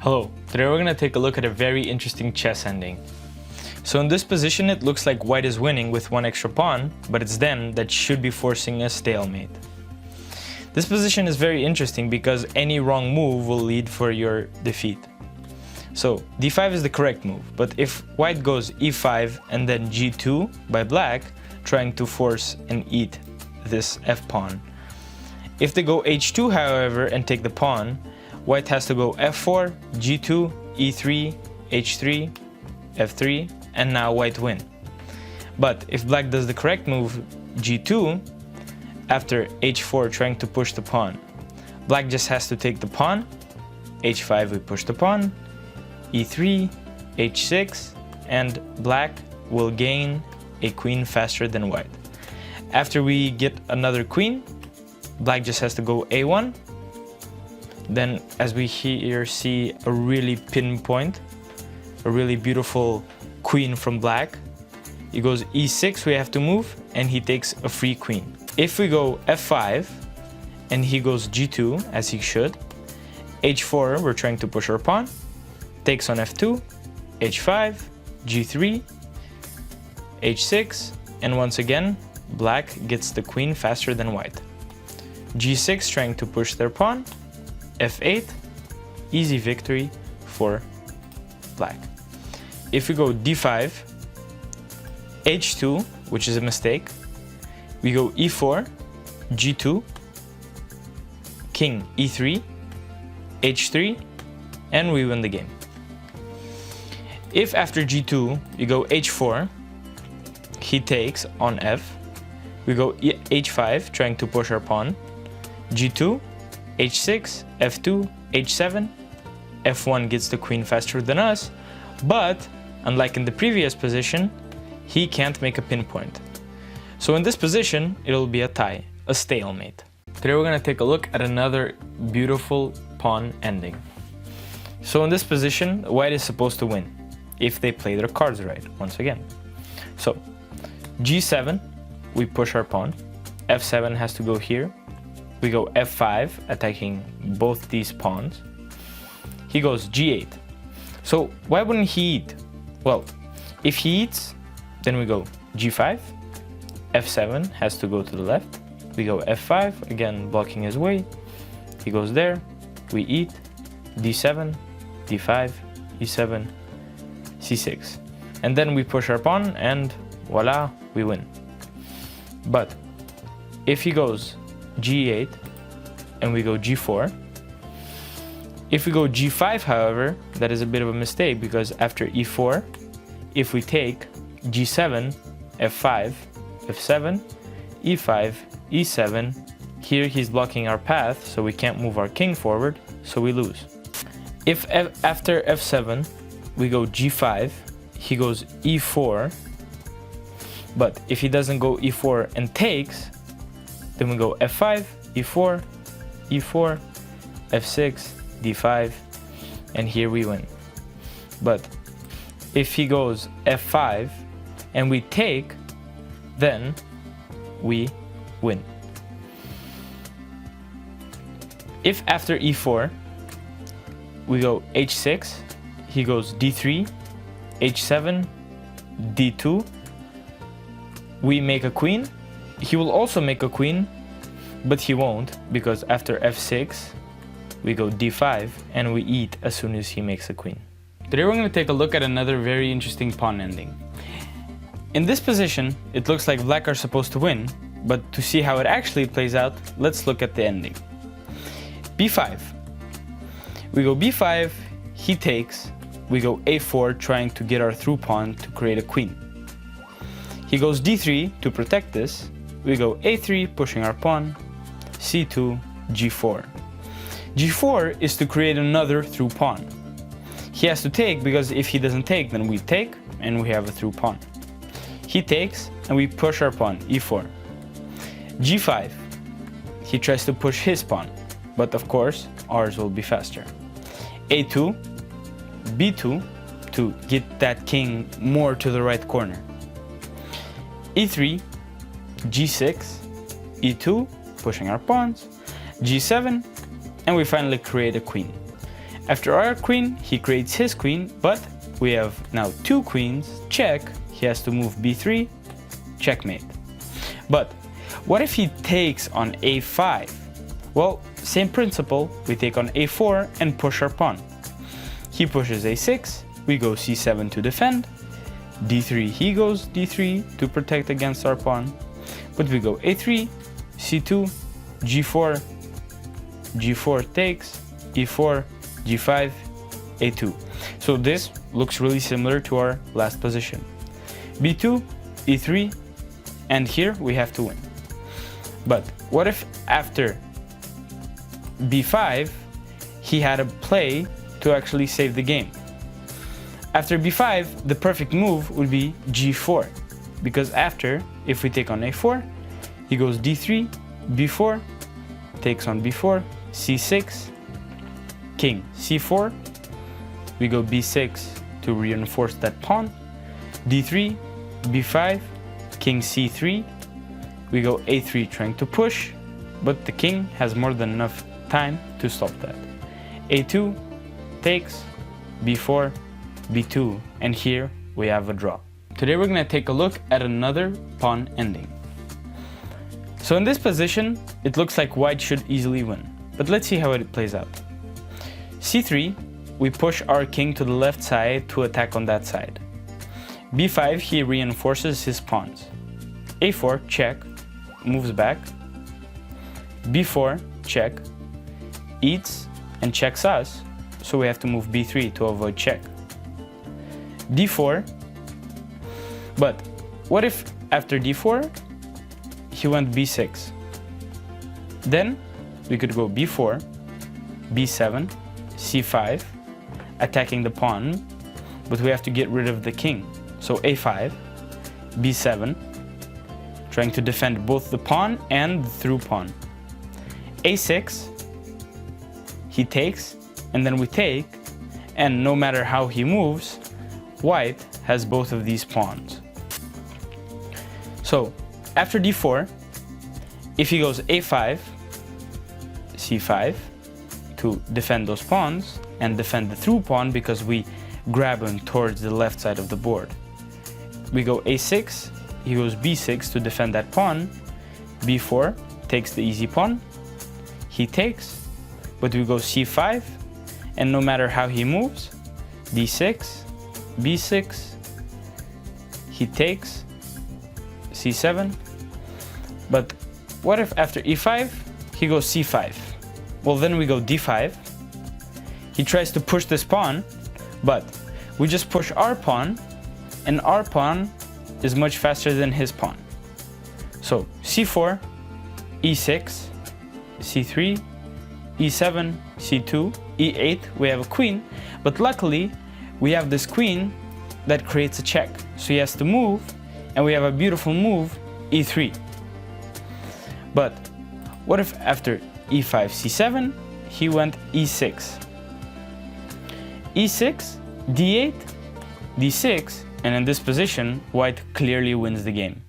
Hello, today we're going to take a look at a very interesting chess ending. So in this position it looks like white is winning with one extra pawn, but it's them that should be forcing a stalemate. This position is very interesting because any wrong move will lead for your defeat. So d5 is the correct move, but if white goes e5 and then g2 by black, trying to force and eat this f-pawn. If they go h2 however and take the pawn, white has to go f4, g2, e3, h3, f3, and now white win. But if black does the correct move, g2, after h4 trying to push the pawn, black just has to take the pawn, h5 we push the pawn, e3, h6, and black will gain a queen faster than white. After we get another queen, black just has to go a1. Then, as we here see a really pinpoint, a really beautiful queen from black. He goes e6, we have to move, and he takes a free queen. If we go f5, and he goes g2, as he should, h4, we're trying to push our pawn, takes on f2, h5, g3, h6, and once again, black gets the queen faster than white. g6 trying to push their pawn, f8, easy victory for black. If we go d5, h2, which is a mistake, we go e4, g2, king e3, h3, and we win the game. If after g2 we go h4, he takes on f, we go h5 trying to push our pawn, g2, h6, f2, h7, f1 gets the queen faster than us, but unlike in the previous position, he can't make a pinpoint. So in this position, it'll be a tie, a stalemate. Today we're going to take a look at another beautiful pawn ending. So in this position, white is supposed to win, if they play their cards right, once again. So, g7, we push our pawn, f7 has to go here, we go f5, attacking both these pawns. He goes g8. So why wouldn't he eat? Well, if he eats, then we go g5, f7 has to go to the left, we go f5, again blocking his way, he goes there, we eat, d7, d5, e7, c6. And then we push our pawn and voila, we win. But if he goes g8 and we go g4. If we go g5, however, that is a bit of a mistake because after e4, if we take g7, f5, f7, e5, e7, here he's blocking our path, so we can't move our king forward, so we lose. If after f7 we go g5, he goes e4, but if he doesn't go e4 and takes, then we go f5, e4, e4, f6, d5, and here we win. But if he goes f5 and we take, then we win. If after e4 we go h6, he goes d3, h7, d2, we make a queen. He will also make a queen, but he won't, because after f6 we go d5 and we eat as soon as he makes a queen. Today we're going to take a look at another very interesting pawn ending. In this position, it looks like black are supposed to win, but to see how it actually plays out, let's look at the ending. b5. We go b5, he takes, we go a4 trying to get our through pawn to create a queen. He goes d3 to protect this, we go a3 pushing our pawn, c2, g4. g4 is to create another through pawn. He has to take because if he doesn't take, then we take and we have a through pawn. He takes and we push our pawn, e4. g5, he tries to push his pawn, but of course ours will be faster. a2, b2 to get that king more to the right corner. e3, g6, e2, pushing our pawns, g7, and we finally create a queen. After our queen, he creates his queen, but we have now two queens, check, he has to move b3, checkmate. But what if he takes on a5? Well, same principle, we take on a4 and push our pawn. He pushes a6, we go c7 to defend, d3, he goes d3 to protect against our pawn, but we go a3, c2, g4, g4 takes, e4, g5, a2. So this looks really similar to our last position. b2, e3, and here we have to win. But what if after b5 he had a play to actually save the game? After b5, the perfect move would be g4, because after, if we take on a4, he goes d3, b4, takes on b4, c6, king, c4, we go b6 to reinforce that pawn, d3, b5, king c3, we go a3 trying to push, but the king has more than enough time to stop that. a2 takes, b4, b2, and here we have a draw. Today we're going to take a look at another pawn ending. So in this position, it looks like white should easily win, but let's see how it plays out. c3, we push our king to the left side to attack on that side. b5, he reinforces his pawns. a4, check, moves back. b4, check, eats and checks us, so we have to move b3 to avoid check. d4, but what if after d4 he went b6? Then we could go b4, b7, c5, attacking the pawn, but we have to get rid of the king. So a5, b7, trying to defend both the pawn and the through pawn. a6, he takes, and then we take, and no matter how he moves, white has both of these pawns. So after d4, if he goes a5, c5 to defend those pawns and defend the through pawn because we grab him towards the left side of the board. We go a6, he goes b6 to defend that pawn, b4 takes the easy pawn, he takes, but we go c5, and no matter how he moves, d6, b6, he takes, c7, but what if after e5 he goes c5? Well, then we go d5, he tries to push this pawn, but we just push our pawn, and our pawn is much faster than his pawn. So c4, e6, c3, e7, c2, e8, we have a queen, but luckily we have this queen that creates a check, so he has to move, and we have a beautiful move, e3. But what if after e5, c7 he went e6, e6, d8, d6, and in this position white clearly wins the game.